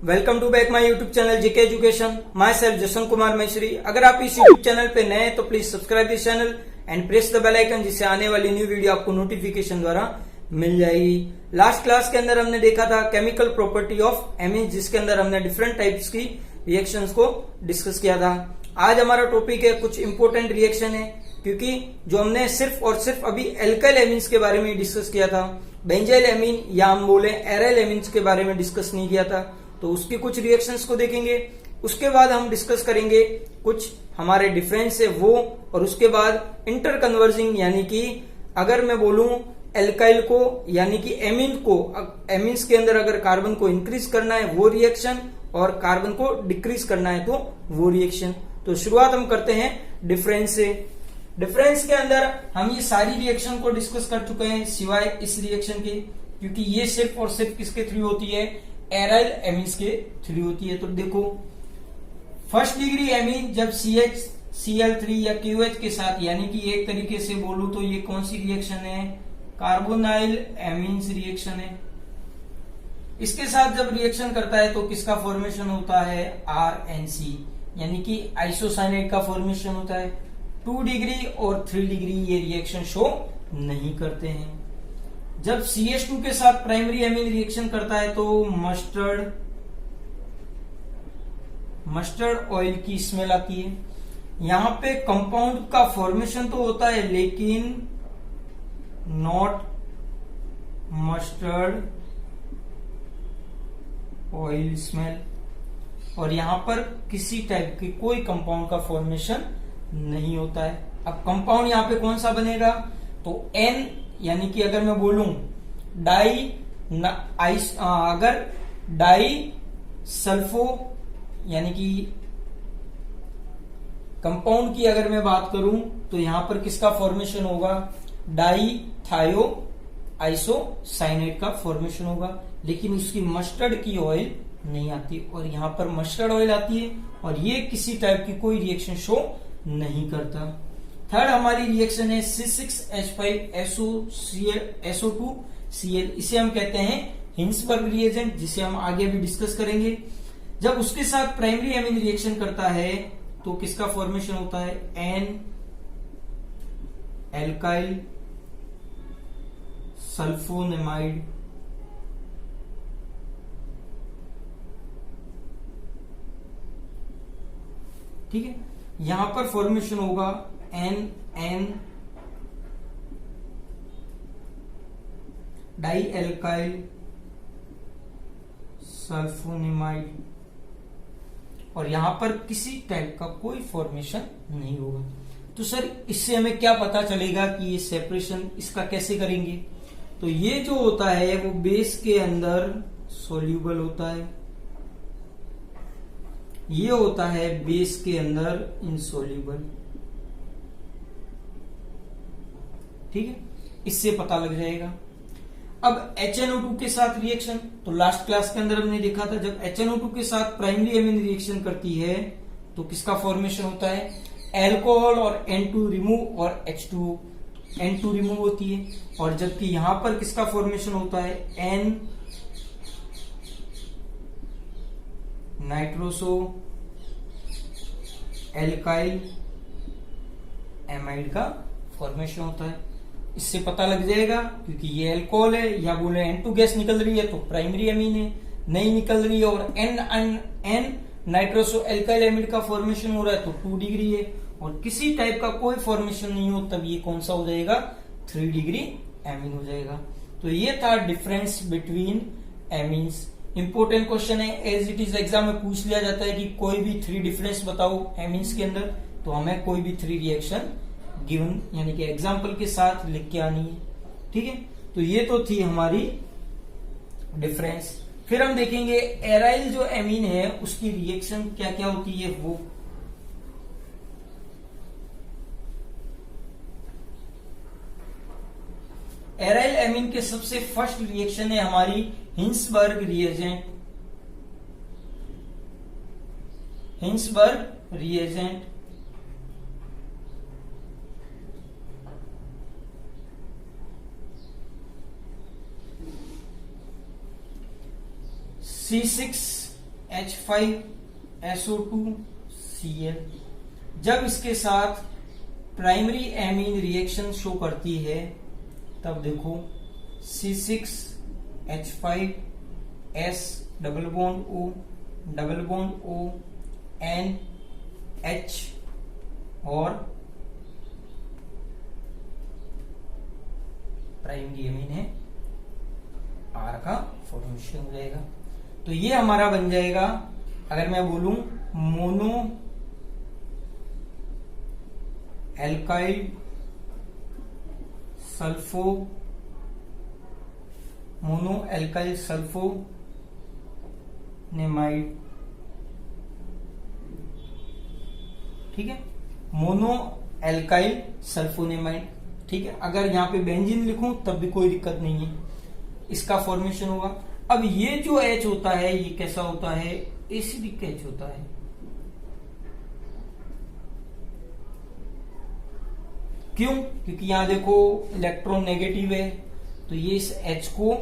Welcome to back my YouTube channel GK education. My self Jashan Kumar मैश्री। अगर आप इस यूट्यूब चैनल पे नए हैं तो please subscribe this channel and press the bell icon, जिससे आने वाली न्यू वीडियो आपको नोटिफिकेशन द्वारा मिल जाएगी। लास्ट क्लास के अंदर हमने देखा था केमिकल प्रॉपर्टी ऑफ एमीन, जिसके अंदर हमने डिफरेंट टाइप्स की रिएक्शंस को डिस्कस किया था। आज हमारा टॉपिक है कुछ इंपोर्टेंट रिएक्शन है, क्योंकि जो हमने सिर्फ और सिर्फ अभी एल्काइल एमीन्स के बारे में डिस्कस किया था, बेंजाइल एमीन या हम बोले एराइल एमीन्स के बारे में डिस्कस नहीं किया था, तो उसके कुछ रिएक्शंस को देखेंगे। उसके बाद हम डिस्कस करेंगे कुछ हमारे डिफरेंस है वो, और उसके बाद इंटर कन्वर्जिंग, यानी कि अगर मैं बोलूं एल्काइल को यानी कि एमीन को, एमीन्स के अंदर अगर कार्बन को इंक्रीज करना है वो रिएक्शन और कार्बन को डिक्रीज करना है तो वो रिएक्शन। तो शुरुआत हम करते हैं डिफरेंस से। डिफरेंस के अंदर हम ये सारी रिएक्शन को डिस्कस कर चुके हैं सिवाय इस रिएक्शन के, क्योंकि ये सिर्फ और सिर्फ किसके थ्रू होती है, एराइल एमीन्स के थ्रू होती है। तो देखो, फर्स्ट डिग्री एमीन जब CH Cl3 या QH के साथ, यानी कि एक तरीके से बोलूं तो ये कौन सी रिएक्शन है, कार्बोनाइल एमीन्स रिएक्शन है। इसके साथ जब रिएक्शन करता है तो किसका फॉर्मेशन होता है, RNC, यानी कि आइसोसाइनेट का फॉर्मेशन होता है। 2 डिग्री और 3 डिग्री ये रिएक्शन शो नहीं करते हैं। जब CH2 के साथ प्राइमरी एमीन रिएक्शन करता है तो मस्टर्ड ऑयल की स्मेल आती है। यहां पे कंपाउंड का फॉर्मेशन तो होता है, लेकिन नॉट मस्टर्ड ऑयल स्मेल, और यहां पर किसी टाइप की कोई कंपाउंड का फॉर्मेशन नहीं होता है। अब कंपाउंड यहां पे कौन सा बनेगा, तो N, यानी कि अगर मैं बोलूं अगर डाई सल्फो, यानी कि कंपाउंड की अगर मैं बात करूं तो यहां पर किसका फॉर्मेशन होगा, डाई थायो आइसोसाइनेट का फॉर्मेशन होगा, लेकिन उसकी मस्टर्ड की ऑयल नहीं आती, और यहां पर मस्टर्ड ऑयल आती है, और ये किसी टाइप की कोई रिएक्शन शो नहीं करता। थर्ड हमारी रिएक्शन है C6H5SO2Cl, इसे हम कहते हैं हिंसबर्ग रिएजेंट, जिसे हम आगे भी डिस्कस करेंगे। जब उसके साथ प्राइमरी एमीन रिएक्शन करता है तो किसका फॉर्मेशन होता है, N एल्काइल सल्फोनेमाइड, ठीक है। यहां पर फॉर्मेशन होगा NN डाई एल्काइल सल्फोनेमाइड, और यहां पर किसी टाइप का कोई फॉर्मेशन नहीं होगा। तो सर इससे हमें क्या पता चलेगा कि ये सेपरेशन इसका कैसे करेंगे, तो ये जो होता है वो बेस के अंदर सोल्यूबल होता है, ये होता है बेस के अंदर इनसोल्यूबल, ठीक है, इससे पता लग जाएगा। अब HNO2 के साथ रिएक्शन, तो लास्ट क्लास के अंदर हमने देखा था जब HNO2 के साथ प्राइमरी एमीन रिएक्शन करती है तो किसका फॉर्मेशन होता है, एल्कोहल और N2 रिमूव और H2 N2 रिमूव होती है, और जबकि यहां पर किसका फॉर्मेशन होता है, N नाइट्रोसो एल्काइल एमाइड का फॉर्मेशन होता है। इससे पता लग जाएगा, क्योंकि ये अल्कोहल है, या बोले N2 गैस निकल रही है तो प्राइमरी एमीन है, नहीं निकल रही है, और N नाइट्रोसो एल्काइल एमिड का फॉर्मेशन हो रहा है तो 2 डिग्री है, और किसी टाइप का कोई फॉर्मेशन नहीं हो, तब ये कौन सा हो जाएगा, 3 डिग्री एमीन हो जाएगा। तो ये था difference between amines. Important question है, एज इट इज एग्जाम में पूछ लिया जाता है कि कोई भी 3 डिफरेंस बताओ एमीन्स के अंदर, तो हमें कोई भी 3 रिएक्शन गिवन यानी कि एग्जाम्पल के साथ लिख के आनी है, ठीक है। तो ये तो थी हमारी डिफरेंस। फिर हम देखेंगे एराइल जो एमीन है उसकी रिएक्शन क्या क्या होती है वो। एराइल एमीन के सबसे फर्स्ट रिएक्शन है हमारी हिंसबर्ग रिएजेंट। C6 H5SO2Cl जब इसके साथ प्राइमरी एमीन रिएक्शन शो करती है तब देखो C6H5S double bond O NH और प्राइमरी एमीन है R का फॉर्मेशन हो जाएगा। तो ये हमारा बन जाएगा, अगर मैं बोलूं मोनो एल्काइल सल्फोनेमाइड, ठीक है, मोनो एल्काइल सल्फोनेमाइड, ठीक है। अगर यहाँ पे बेंजीन लिखूं तब भी कोई दिक्कत नहीं है, इसका फॉर्मेशन होगा। अब ये जो H होता है ये कैसा होता है, एसिडिक H होता है। क्यों? क्योंकि यहां देखो इलेक्ट्रॉन नेगेटिव है, तो ये इस H को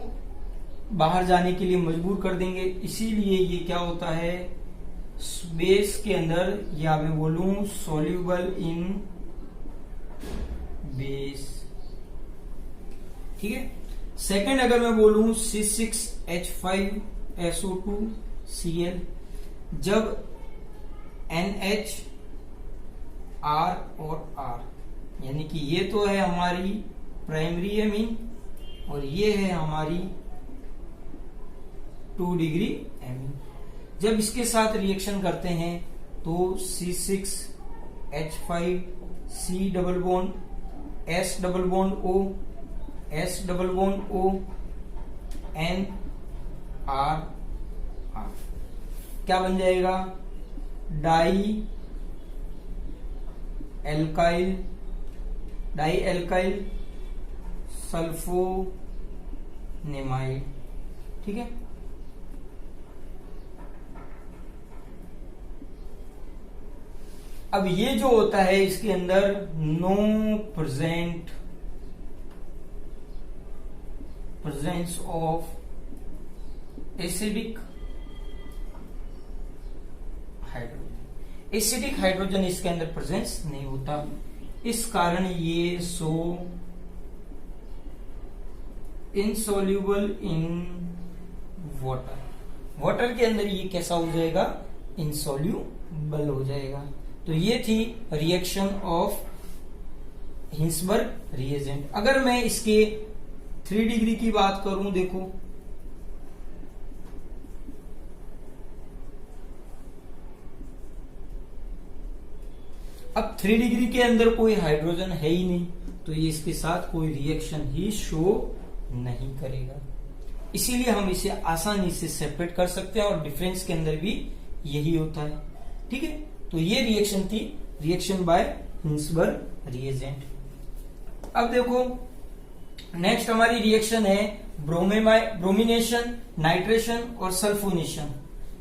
बाहर जाने के लिए मजबूर कर देंगे, इसीलिए ये क्या होता है, बेस के अंदर, या मैं बोलूं सॉल्यूबल इन बेस, ठीक है। सेकंड अगर मैं बोलूं C6H5SO2Cl जब NH R और R, यानी कि ये तो है हमारी प्राइमरी एमीन और ये है हमारी 2 डिग्री एमीन, जब इसके साथ रिएक्शन करते हैं तो C6H5C double bond S double bond O N R R क्या बन जाएगा, डाई एल्काइल सल्फोनेमाइड, ठीक है। अब ये जो होता है इसके अंदर no presence of acidic hydrogen इसके अंदर प्रेजेंस नहीं होता, इस कारण ये इनसॉल्यूबल इन वाटर के अंदर ये कैसा हो जाएगा, इनसॉल्यूबल हो जाएगा। तो ये थी रिएक्शन ऑफ हिंसबर्ग रिएजेंट। अगर मैं इसके 3 डिग्री की बात करूं, देखो अब 3 डिग्री के अंदर कोई हाइड्रोजन है ही नहीं, तो ये इसके साथ कोई रिएक्शन ही शो नहीं करेगा, इसीलिए हम इसे आसानी से सेपरेट कर सकते हैं और डिफरेंस के अंदर भी यही होता है, ठीक है। तो ये रिएक्शन थी, रिएक्शन बाय हिंसबर्ग रिएजेंट। अब देखो नेक्स्ट हमारी रिएक्शन है ब्रोमिनेशन, नाइट्रेशन और सल्फोनेशन।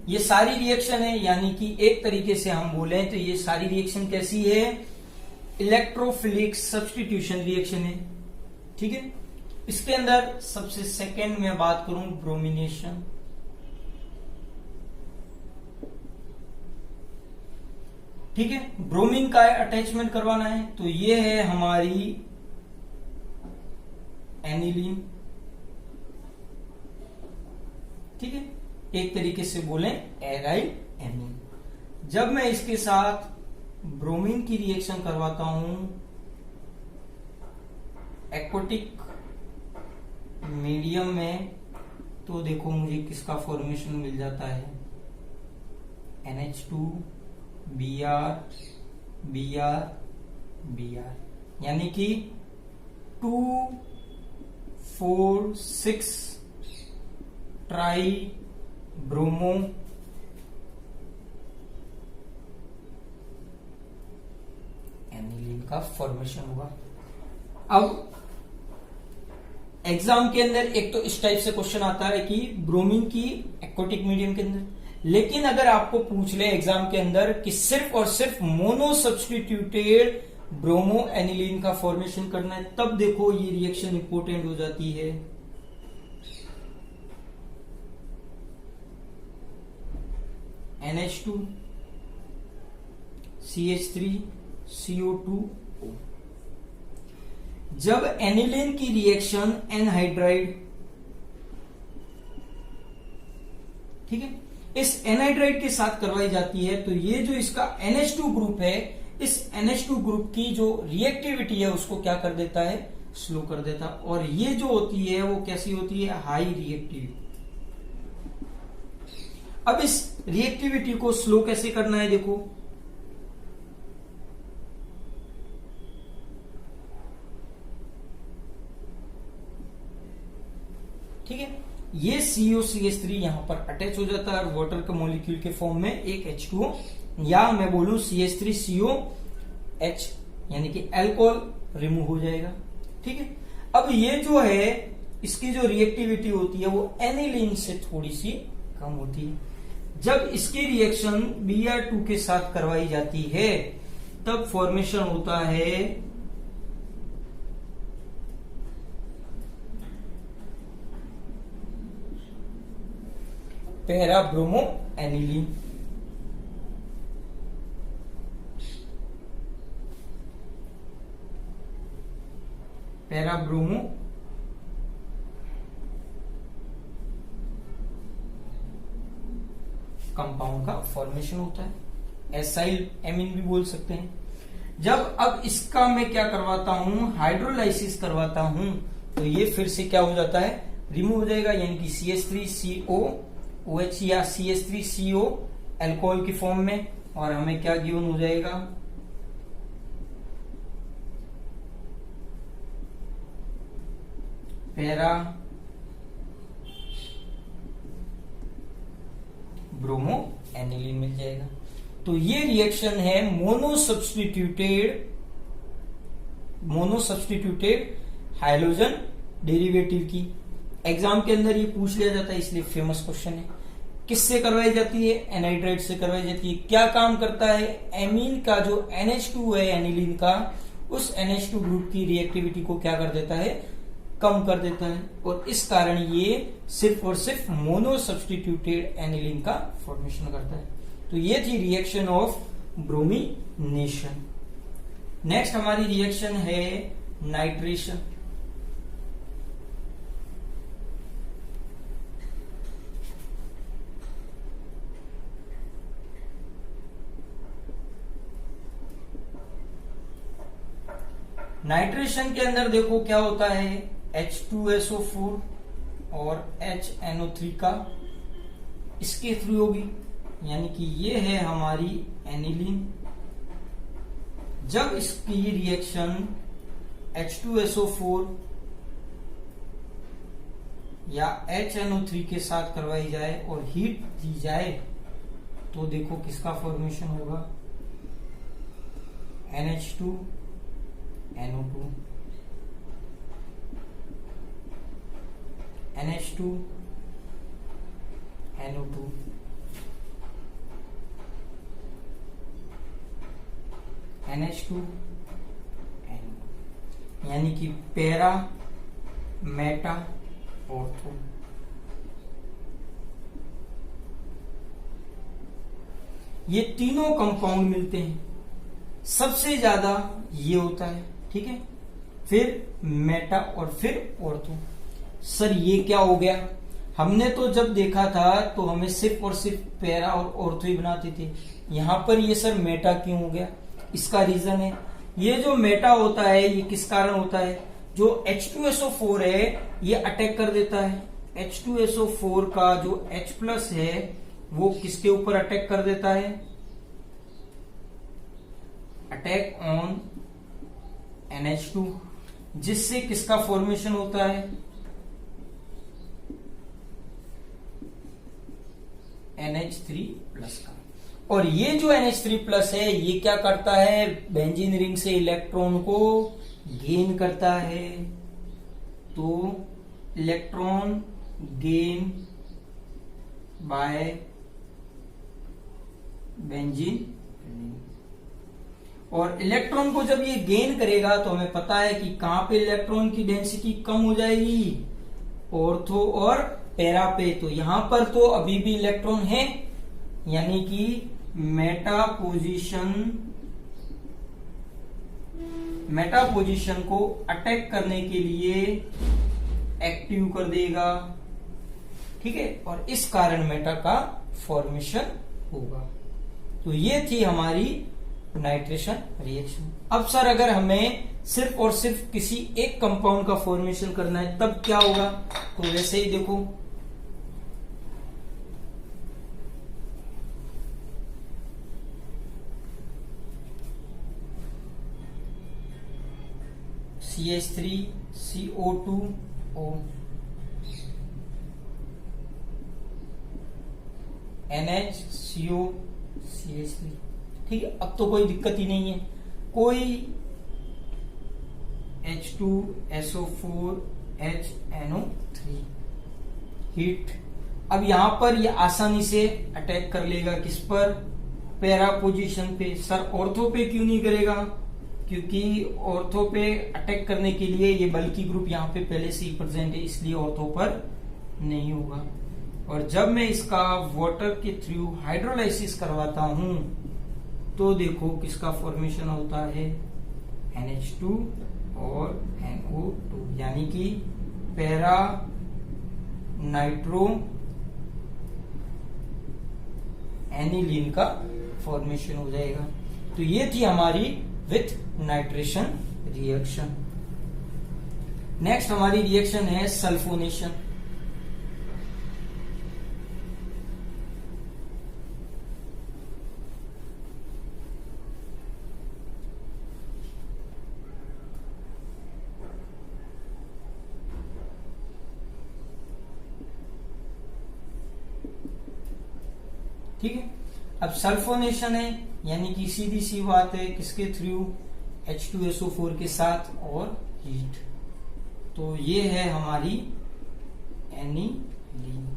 ये सारी रिएक्शन है, यानी कि एक तरीके से हम बोले तो ये सारी रिएक्शन कैसी है, इलेक्ट्रोफिलिक सब्स्टिट्यूशन रिएक्शन है, ठीक है। इसके अंदर सबसे सेकंड में बात करूं ब्रोमिनेशन, ठीक है। ब्रोमीन का अटैचमेंट करवाना है, तो ये है हमारी एनिलीन, ठीक है, एक तरीके से बोले एराइल एमीन। जब मैं इसके साथ ब्रोमीन की रिएक्शन करवाता हूं एक्वाटिक मीडियम में, तो देखो मुझे किसका फॉर्मेशन मिल जाता है, NH2 Br Br Br, यानी कि 2 4 6 ट्राई ब्रोमो एनिलीन का फॉर्मेशन होगा। अब एग्जाम के अंदर एक तो इस टाइप से क्वेश्चन आता है कि ब्रोमीन की एक्वाटिक मीडियम के अंदर, लेकिन अगर आपको पूछ ले एग्जाम के अंदर कि सिर्फ और सिर्फ मोनो सब्स्टिट्यूटेड ब्रोमो एनिलीन का फॉर्मेशन करना है, तब देखो ये रिएक्शन इंपॉर्टेंट हो जाती है। NH2 CH3 CO2 O। जब एनिलीन की रिएक्शन एनहाइड्राइड, ठीक है, इस एनहाइड्राइड के साथ करवाई जाती है तो ये जो इसका NH2 ग्रुप है, इस NH2 ग्रुप की जो रिएक्टिविटी है उसको क्या कर देता है, स्लो कर देता। और ये जो होती है वो कैसी होती है, हाई रिएक्टिव। अब इस रिएक्टिविटी को स्लो कैसे करना है, देखो ठीक है, ये COCH3 यहां पर अटैच हो जाता है और वाटर के मॉलिक्यूल के फॉर्म में एक H2O, या मैं बोलूं CH3COH, यानी कि अल्कोहल रिमूव हो जाएगा। ठीक है, अब ये जो है इसकी जो रिएक्टिविटी होती है वो एनिलीन से थोड़ी सी कम होती है। जब इसकी रिएक्शन Br2 के साथ करवाई जाती है तब फॉर्मेशन होता है para bromo aniline. Para bromo compound का फॉर्मेशन होता है, एसाइल एमीन भी बोल सकते हैं। जब अब इसका मैं क्या करवाता हूं, हाइड्रोलाइसिस करवाता हूं, तो ये फिर से क्या हो जाता है, रिमूव हो जाएगा, यानी कि CH3COOH या CH3CO अल्कोहल की फॉर्म में, और हमें क्या गिवन हो जाएगा, पैरा ब्रोमो एनिलीन मिल जाएगा। तो ये रिएक्शन है मोनोसब्स्टिट्यूटेड हाइड्रोजन डेरिवेटिव की। एग्जाम के अंदर ये पूछ लिया जाता है, इसलिए फेमस क्वेश्चन है। किससे करवाई जाती है, एनहाइड्राइड से करवाई जाती है। क्या काम करता है, एमीन का जो NH2 है एनिलीन का, उस NH2 ग्रुप की रिएक्टिविटी को क्या कर देता है, कम कर देता है, और इस कारण ये सिर्फ और सिर्फ मोनोसब्स्टिट्यूटेड एनिलीन का फॉर्मेशन करता है। तो ये थी रिएक्शन ऑफ ब्रोमिनेशन। नेक्स्ट हमारी रिएक्शन है नाइट्रेशन। नाइट्रेशन के अंदर देखो क्या होता है, H2SO4 और HNO3 का इसके थ्रू होगी, यानी कि ये है हमारी एनिलीन। जब इसकी रिएक्शन H2SO4 या HNO3 के साथ करवाई जाए और हीट दी जाए तो देखो किसका फॉर्मेशन होगा, NH2 NO2 NH2 NO2 NH2 NO2, यानी कि पैरा मेटा ऑर्थो। ये तीनों कंपाउंड मिलते हैं, सबसे ज्यादा ये होता है, ठीक है, फिर मेटा और फिर ऑर्थो। सर ये क्या हो गया, हमने तो जब देखा था तो हमें सिर्फ और सिर्फ पैरा और ऑर्थो ही बनाते थे, यहां पर ये सर मेटा क्यों हो गया, इसका रीजन है, ये जो मेटा होता है ये किस कारण होता है, जो H2SO4 है ये अटैक कर देता है, H2SO4 का जो H+ है वो किसके ऊपर अटैक कर देता है, अटैक ऑन NH2, जिससे किसका फॉर्मेशन होता है, NH3+ का। और ये जो NH3+ है ये क्या करता है, बेंजीन रिंग से इलेक्ट्रॉन को गेन करता है, तो इलेक्ट्रॉन गेन बाय बेंजीन। और इलेक्ट्रॉन को जब ये गेन करेगा तो हमें पता है कि कहां पे इलेक्ट्रॉन की डेंसिटी कम हो जाएगी, ऑर्थो और पैरा पे। तो यहां पर तो अभी भी इलेक्ट्रॉन है, यानी कि मेटा पोजीशन को अटैक करने के लिए एक्टिव कर देगा, ठीक है, और इस कारण मेटा का फॉर्मेशन होगा। तो ये थी हमारी नाइट्रेशन रिएक्शन। अब सर अगर हमें सिर्फ और सिर्फ किसी एक कंपाउंड का फॉर्मेशन करना है तब क्या होगा? तो वैसे ही देखो, CH3CO2O NHCO CH3, ठीक है। अब तो कोई दिक्कत ही नहीं है, कोई H2SO4 HNO3 हीट। अब यहां पर ये आसानी से अटैक कर लेगा किस पर? पैरा पोजीशन पे। सर ऑर्थो पे क्यों नहीं करेगा? क्योंकि ऑर्थो पे अटैक करने के लिए ये बल्कि ग्रुप यहाँ पे पहले से ही प्रेजेंट है, इसलिए ऑर्थो पर नहीं होगा। और जब मैं इसका वाटर के थ्रू हाइड्रोलाइसिस करवाता हूं तो देखो किसका फॉर्मेशन होता है? NH2 और NO2, यानी कि पैरा नाइट्रो एनिलीन का फॉर्मेशन हो जाएगा। तो ये थी हमारी विथ नाइट्रेशन रिएक्शन। नेक्स्ट हमारी रिएक्शन है सल्फोनेशन। ठीक है, अब सल्फोनेशन है यानी कि सीधी सी बात है किसके थ्रू? H2SO4 के साथ और हीट। तो ये है हमारी एनिलीन।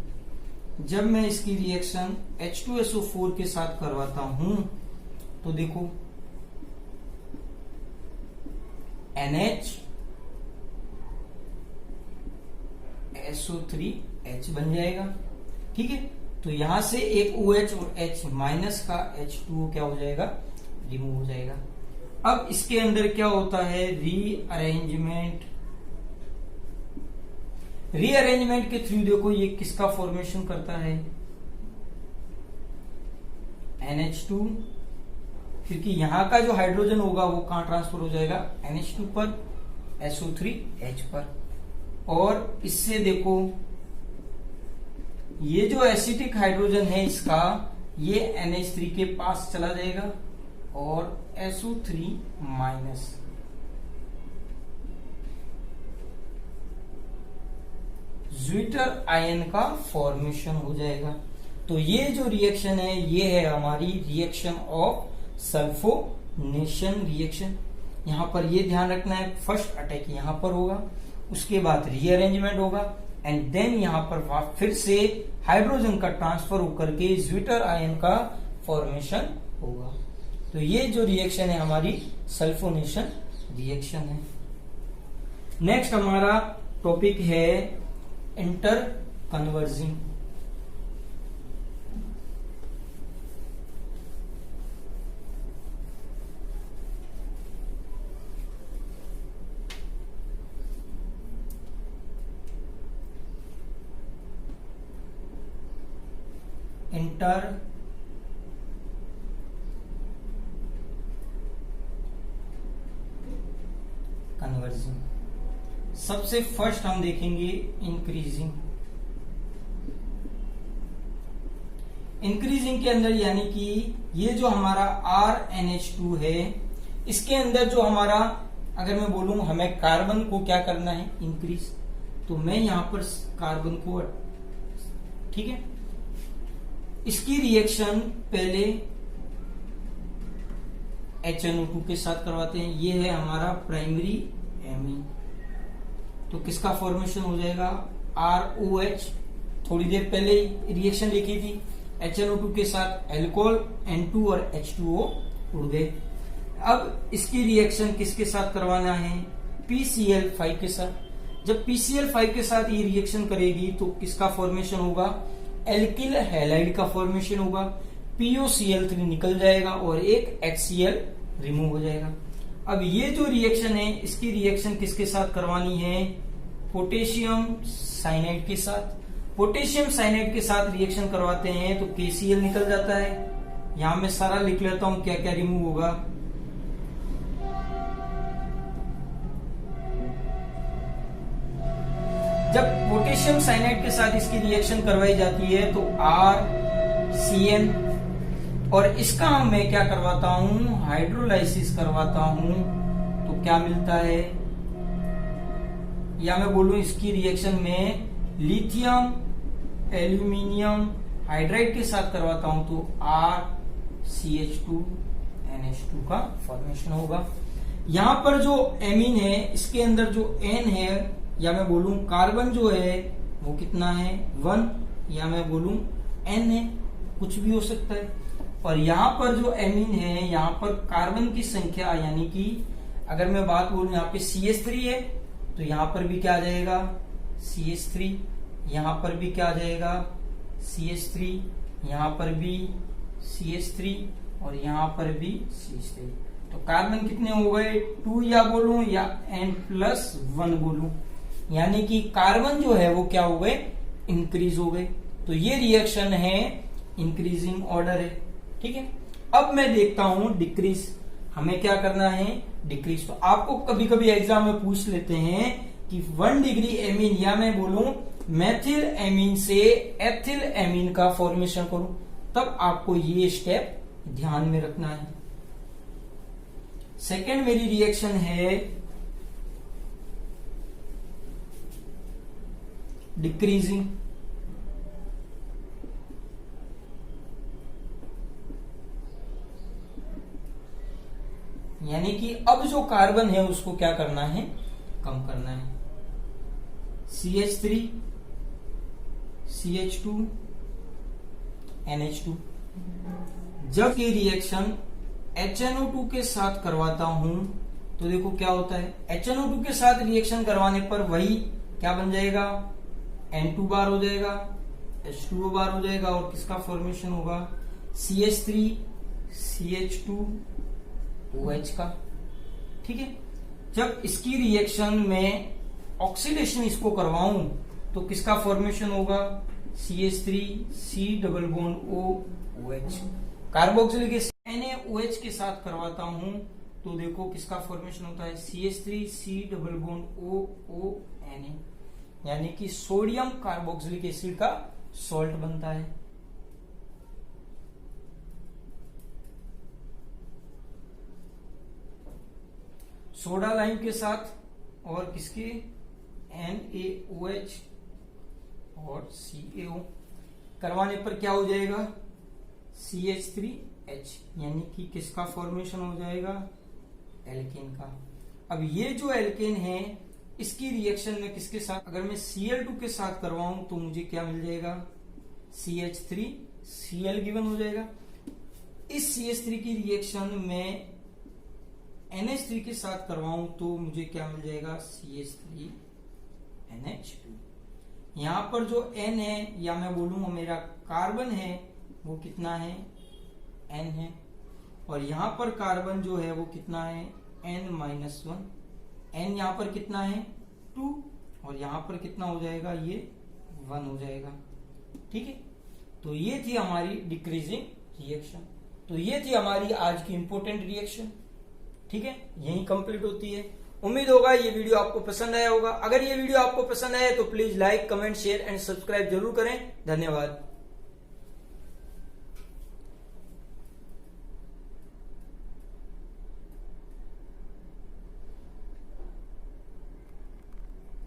जब मैं इसकी रिएक्शन H2SO4 के साथ करवाता हूं तो देखो NHSO3H बन जाएगा, ठीक है। तो यहां से एक OH और H माइनस का H2O क्या हो जाएगा? रिमूव हो जाएगा। अब इसके अंदर क्या होता है? रीअरेंजमेंट के थ्रू देखो ये किसका फॉर्मेशन करता है? NH2, क्योंकि यहां का जो हाइड्रोजन होगा वो कहां ट्रांसफर हो जाएगा? NH2 पर, SO3H पर। और इससे देखो ये जो एसिटिक हाइड्रोजन है इसका, ये NH3 के पास चला जाएगा और SO3 माइनस ज्विटर आयन का फॉर्मेशन हो जाएगा। तो ये जो रिएक्शन है ये है हमारी रिएक्शन ऑफ सल्फोनेशन रिएक्शन। यहां पर ये ध्यान रखना है, फर्स्ट अटैक यहां पर होगा, उसके बाद रीअरेंजमेंट होगा एंड देन यहां पर फिर से हाइड्रोजन का ट्रांसफर होकर के ज्विटर आयन का फॉर्मेशन होगा। तो ये जो रिएक्शन है हमारी सल्फोनेशन रिएक्शन है। नेक्स्ट हमारा टॉपिक है इंटर कन्वर्जिंग। Inter converging. सबसे फर्स्ट हम देखेंगे इंक्रीजिंग। इंक्रीजिंग के अंदर यानी कि ये जो हमारा RNH2 है इसके अंदर जो हमारा, अगर मैं बोलूं हमें कार्बन को क्या करना है? इंक्रीज। तो मैं यहां पर कार्बन को, ठीक है, इसकी रिएक्शन पहले HNO2 के साथ करवाते हैं। ये है हमारा प्राइमरी एमीन। तो किसका फॉर्मेशन हो जाएगा? ROH। थोड़ी देर पहले रिएक्शन लिखी थी, HNO2 के साथ एल्कोहल N2 और H2O उड़ गए। अब इसकी रिएक्शन किसके साथ करवाना है? PCl5 के साथ। जब PCl5 के साथ ये रिएक्शन करेगी तो किसका फॉर्मेशन होगा? एल्किल हैलाइड का फॉर्मेशन होगा। POCl3 निकल जाएगा और एक HCl रिमूव हो जाएगा। अब ये जो रिएक्शन है इसकी रिएक्शन किसके साथ करवानी है? पोटेशियम साइनाइड के साथ। पोटेशियम साइनाइड के साथ रिएक्शन करवाते हैं तो KCl निकल जाता है। यहां मैं सारा लिख लेता हूं क्या क्या रिमूव होगा। जब पोटेशियम साइनाइड के साथ इसकी रिएक्शन करवाई जाती है तो RCN, और इसका मैं क्या करवाता हूं? हाइड्रोलाइसिस करवाता हूं तो क्या मिलता है? या मैं बोलूं इसकी रिएक्शन में लिथियम एल्यूमिनियम हाइड्राइड के साथ करवाता हूं तो RCH2NH2 का फॉर्मेशन होगा। यहां पर जो एमीन है इसके अंदर जो N है, या मैं बोलूं कार्बन जो है वो कितना है? 1, या मैं बोलूं N है, कुछ भी हो सकता है। और यहां पर जो एमीन है यहां पर कार्बन की संख्या, यानी कि अगर मैं बात बोलूं यहाँ पे CH3 है तो यहां पर भी क्या आ जाएगा? CH3, यहां पर भी क्या आ जाएगा? CH3, यहां पर भी CH3 और यहां पर भी CH3। तो कार्बन कितने हो गए? 2 या बोलूं या N+1 बोलूं, यानी कि कार्बन जो है वो क्या हो गए? इंक्रीज हो गए। तो ये रिएक्शन है इंक्रीजिंग ऑर्डर है। ठीक है, अब मैं देखता हूं डिक्रीज। हमें क्या करना है? डिक्रीज। तो आपको कभी कभी एग्जाम में पूछ लेते हैं कि 1 डिग्री एमीन, या मैं बोलूं मेथिल एमीन से एथिल एमीन का फॉर्मेशन करूं, तब आपको ये स्टेप ध्यान में रखना है। सेकेंड मेरी रिएक्शन है डिक्रीजिंग। यानी कि अब जो कार्बन है उसको क्या करना है? कम करना है। CH3 CH2 NH2। जब ये रिएक्शन HNO2 के साथ करवाता हूं तो देखो क्या होता है? HNO2 के साथ रिएक्शन करवाने पर वही क्या बन जाएगा? N2 बार हो जाएगा, H2O बार हो जाएगा, और किसका फॉर्मेशन होगा? CH3 CH2 OH का। ठीक है, जब इसकी रिएक्शन में ऑक्सीडेशन इसको करवाऊं तो किसका फॉर्मेशन होगा? CH3 C double bond O OH। Carboxylic acid NaOH के साथ करवाता हूं तो देखो किसका फॉर्मेशन होता है? CH3 C double bond O O Na, यानी कि सोडियम कार्बोक्सिलिक एसिड का सॉल्ट बनता है। सोडा लाइम के साथ और किसके? NaOH और CaO करवाने पर क्या हो जाएगा? CH3H, यानी कि किसका फॉर्मेशन हो जाएगा? एल्केन का। अब ये जो एल्केन है इसकी रिएक्शन में किसके साथ? अगर मैं Cl2 के साथ करवाऊं तो मुझे क्या मिल जाएगा? CH3Cl गिवन हो जाएगा। इस CH3 की रिएक्शन में NH3 के साथ करवाऊं तो मुझे क्या मिल जाएगा? CH3NH2। यहां पर जो N है, या मैं बोलूंगा मेरा कार्बन है वो कितना है? N है, और यहां पर कार्बन जो है वो कितना है? N-1। N यहां पर कितना है? 2, और यहां पर कितना हो जाएगा? ये 1 हो जाएगा। ठीक है, तो ये थी हमारी डिक्रीजिंग रिएक्शन। तो ये थी हमारी आज की इंपॉर्टेंट रिएक्शन। ठीक है, यही कंप्लीट होती है। उम्मीद होगा ये वीडियो आपको पसंद आया होगा। अगर ये वीडियो आपको पसंद आया तो please like, comment, share and subscribe जरूर करें। धन्यवाद।